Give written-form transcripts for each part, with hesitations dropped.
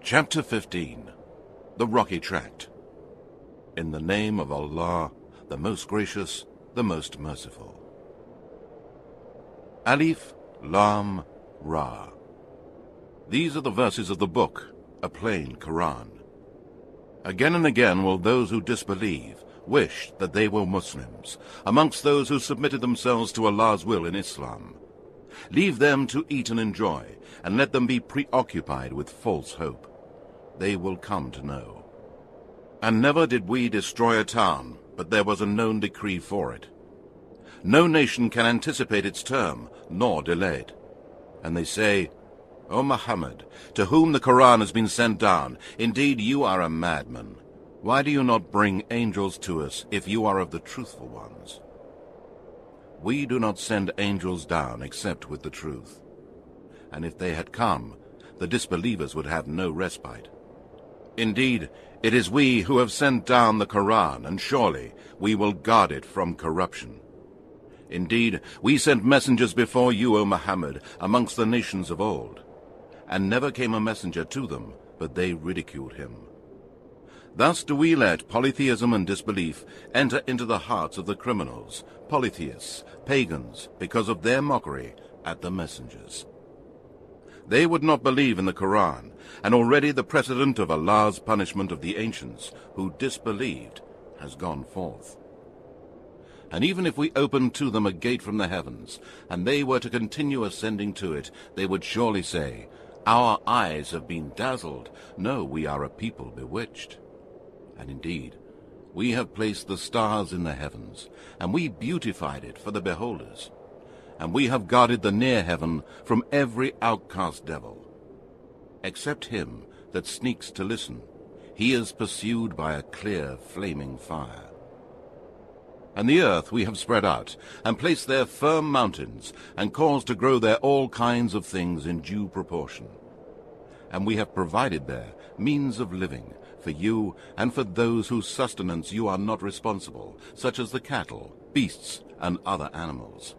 Chapter 15. The Rocky Tract. In the name of Allah, the most gracious, the most merciful. Alif, Lam, Ra. These are the verses of the book, a plain Qur'an. Again and again will those who disbelieve wish that they were Muslims, amongst those who submitted themselves to Allah's will in Islam. Leave them to eat and enjoy, and let them be preoccupied with false hope. They will come to know. And never did we destroy a town, but there was a known decree for it. No nation can anticipate its term, nor delay it. And they say, O Muhammad, to whom the Qur'an has been sent down, indeed you are a madman. Why do you not bring angels to us if you are of the truthful ones? We do not send angels down except with the truth. And if they had come, the disbelievers would have no respite. Indeed, it is we who have sent down the Qur'an, and surely we will guard it from corruption. Indeed, we sent messengers before you, O Muhammad, amongst the nations of old. And never came a messenger to them, but they ridiculed him. Thus do we let polytheism and disbelief enter into the hearts of the criminals, polytheists, pagans, because of their mockery at the messengers. They would not believe in the Qur'an, and already the precedent of Allah's punishment of the ancients who disbelieved has gone forth. And even if we opened to them a gate from the heavens, and they were to continue ascending to it, they would surely say, Our eyes have been dazzled. No, we are a people bewitched. And indeed, we have placed the stars in the heavens, and we beautified it for the beholders. And we have guarded the near heaven from every outcast devil. Except him that sneaks to listen, he is pursued by a clear, flaming fire. And the earth we have spread out, and placed there firm mountains, and caused to grow there all kinds of things in due proportion. And we have provided there means of living, for you and for those whose sustenance you are not responsible, such as the cattle, beasts, and other animals.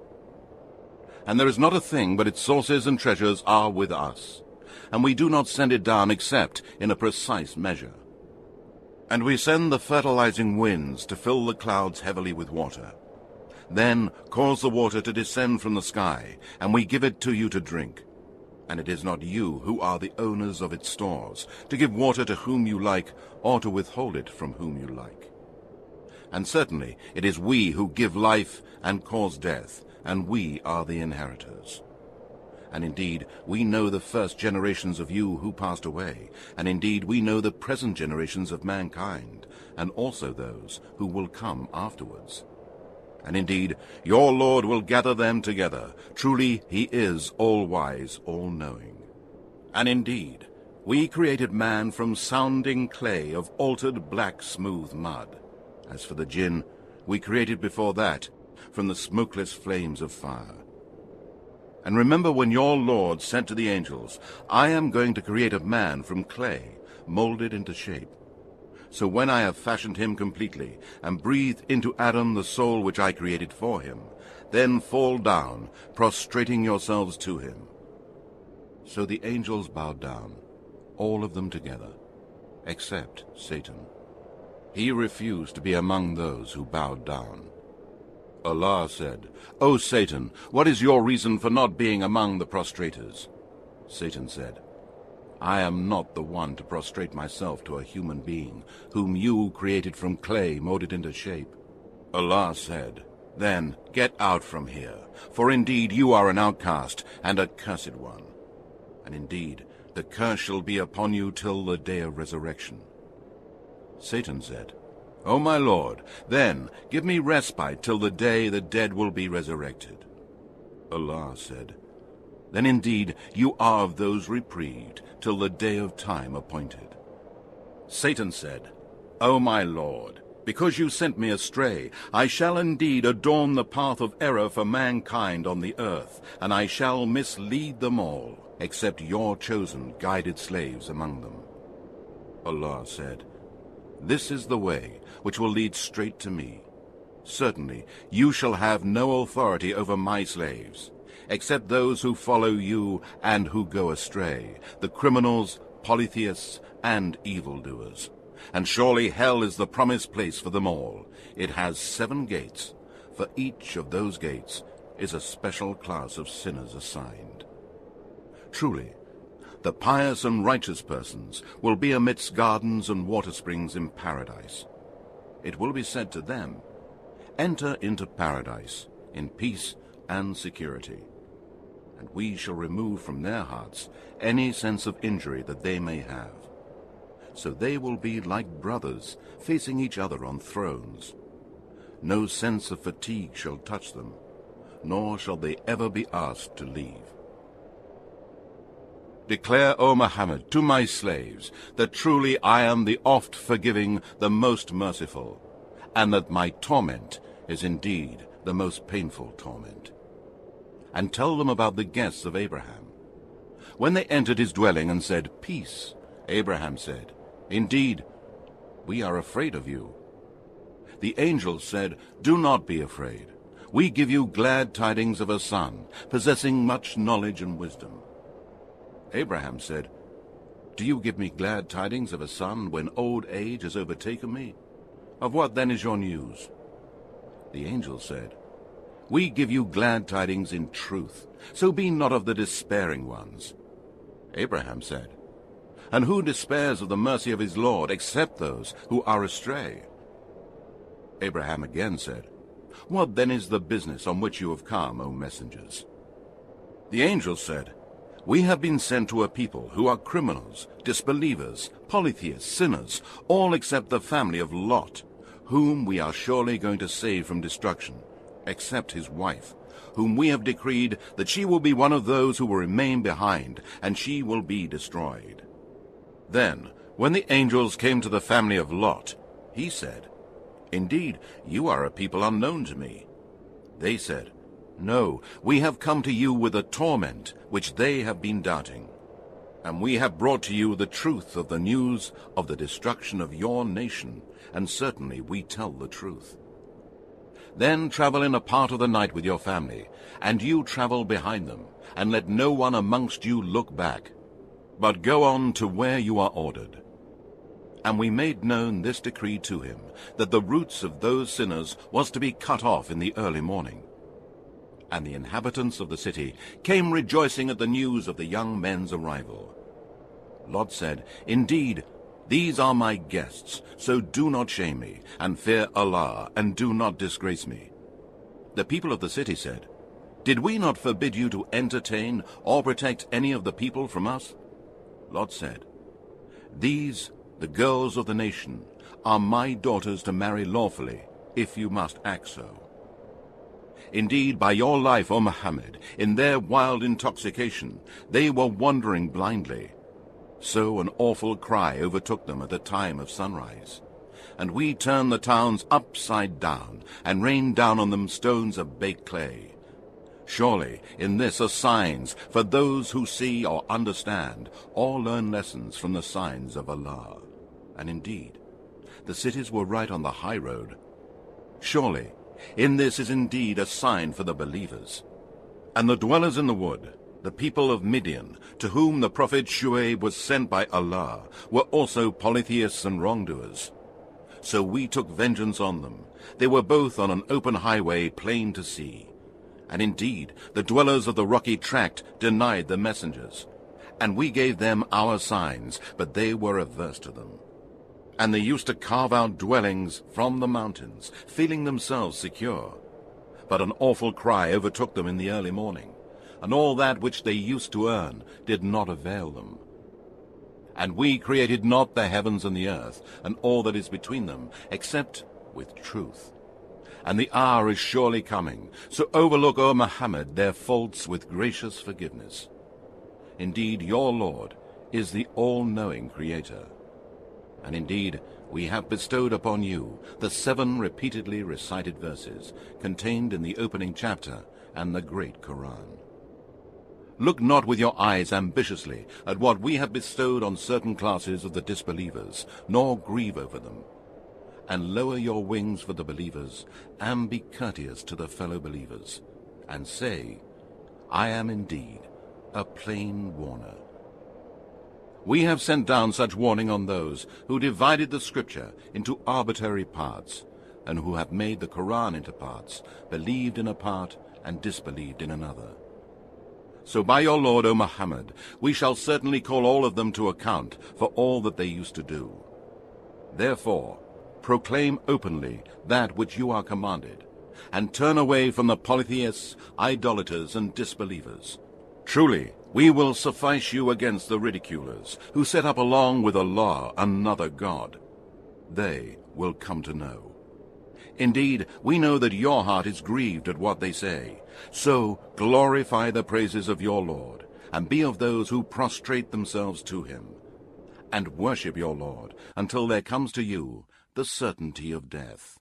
And there is not a thing but its sources and treasures are with us, and we do not send it down except in a precise measure. And we send the fertilizing winds to fill the clouds heavily with water. Then cause the water to descend from the sky, and we give it to you to drink. And it is not you who are the owners of its stores, to give water to whom you like, or to withhold it from whom you like. And certainly it is we who give life and cause death, and we are the inheritors. And indeed, we know the first generations of you who passed away, and indeed we know the present generations of mankind, and also those who will come afterwards. And indeed, your Lord will gather them together. Truly, he is all-wise, all-knowing. And indeed, we created man from sounding clay of altered black smooth mud. As for the jinn, we created before that from the smokeless flames of fire. And remember when your Lord said to the angels, I am going to create a man from clay, molded into shape. So when I have fashioned him completely, and breathed into Adam the soul which I created for him, then fall down, prostrating yourselves to him. So the angels bowed down, all of them together, except Satan. He refused to be among those who bowed down. Allah said, O Satan, what is your reason for not being among the prostrators? Satan said, I am not the one to prostrate myself to a human being, whom you created from clay molded into shape. Allah said, Then get out from here, for indeed you are an outcast and a cursed one. And indeed, the curse shall be upon you till the day of resurrection. Satan said, O my Lord, then give me respite till the day the dead will be resurrected. Allah said, Then indeed you are of those reprieved till the day of time appointed. Satan said, O my Lord, because you sent me astray, I shall indeed adorn the path of error for mankind on the earth, and I shall mislead them all, except your chosen guided slaves among them. Allah said, This is the way which will lead straight to me. Certainly you shall have no authority over my slaves, except those who follow you and who go astray, the criminals, polytheists and evildoers. And surely hell is the promised place for them all. It has 7 gates. For each of those gates is a special class of sinners assigned. Truly, the pious and righteous persons will be amidst gardens and water springs in paradise. It will be said to them, "Enter into paradise in peace and security." And we shall remove from their hearts any sense of injury that they may have. So they will be like brothers facing each other on thrones. No sense of fatigue shall touch them, nor shall they ever be asked to leave. Declare, O Muhammad, to my slaves, that truly I am the oft-forgiving, the most merciful, and that my torment is indeed the most painful torment. And tell them about the guests of Abraham. When they entered his dwelling and said, "Peace," Abraham said, "Indeed, we are afraid of you." The angels said, "Do not be afraid. We give you glad tidings of a son, possessing much knowledge and wisdom." Abraham said, "Do you give me glad tidings of a son when old age has overtaken me? Of what then is your news?" The angel said, "We give you glad tidings in truth, so be not of the despairing ones." Abraham said, "And who despairs of the mercy of his Lord except those who are astray?" Abraham again said, "What then is the business on which you have come, O messengers?" The angel said, "We have been sent to a people who are criminals, disbelievers, polytheists, sinners, all except the family of Lot, whom we are surely going to save from destruction, except his wife, whom we have decreed that she will be one of those who will remain behind, and she will be destroyed." Then, when the angels came to the family of Lot, he said, "Indeed, you are a people unknown to me." They said, "No, we have come to you with a torment which they have been doubting. And we have brought to you the truth of the news of the destruction of your nation, and certainly we tell the truth. Then travel in a part of the night with your family, and you travel behind them, and let no one amongst you look back, but go on to where you are ordered." And we made known this decree to him, that the roots of those sinners was to be cut off in the early morning. And the inhabitants of the city came rejoicing at the news of the young men's arrival. Lot said, "Indeed, these are my guests, so do not shame me, and fear Allah, and do not disgrace me." The people of the city said, "Did we not forbid you to entertain or protect any of the people from us?" Lot said, "These, the girls of the nation, are my daughters to marry lawfully, if you must act so. Indeed, by your life, O Muhammad, in their wild intoxication, they were wandering blindly. So an awful cry overtook them at the time of sunrise. And we turned the towns upside down, and rained down on them stones of baked clay. Surely in this are signs for those who see or understand, or learn lessons from the signs of Allah. And indeed, the cities were right on the high road. Surely in this is indeed a sign for the believers." And the dwellers in the wood, the people of Midian, to whom the prophet Shu'aib was sent by Allah, were also polytheists and wrongdoers. So we took vengeance on them. They were both on an open highway, plain to see. And indeed, the dwellers of the rocky tract denied the messengers. And we gave them our signs, but they were averse to them. And they used to carve out dwellings from the mountains, feeling themselves secure. But an awful cry overtook them in the early morning, and all that which they used to earn did not avail them. And we created not the heavens and the earth, and all that is between them, except with truth. And the hour is surely coming, so overlook, O Muhammad, their faults with gracious forgiveness. Indeed, your Lord is the all-knowing Creator. And indeed, we have bestowed upon you the 7 repeatedly recited verses contained in the opening chapter and the great Qur'an. Look not with your eyes ambitiously at what we have bestowed on certain classes of the disbelievers, nor grieve over them. And lower your wings for the believers, and be courteous to the fellow believers, and say, I am indeed a plain warner. We have sent down such warning on those who divided the scripture into arbitrary parts, and who have made the Qur'an into parts, believed in a part and disbelieved in another. So by your Lord, O Muhammad, we shall certainly call all of them to account for all that they used to do. Therefore, proclaim openly that which you are commanded, and turn away from the polytheists, idolaters, and disbelievers. Truly, we will suffice you against the ridiculers, who set up along with Allah another God. They will come to know. Indeed, we know that your heart is grieved at what they say. So glorify the praises of your Lord, and be of those who prostrate themselves to him, and worship your Lord until there comes to you the certainty of death.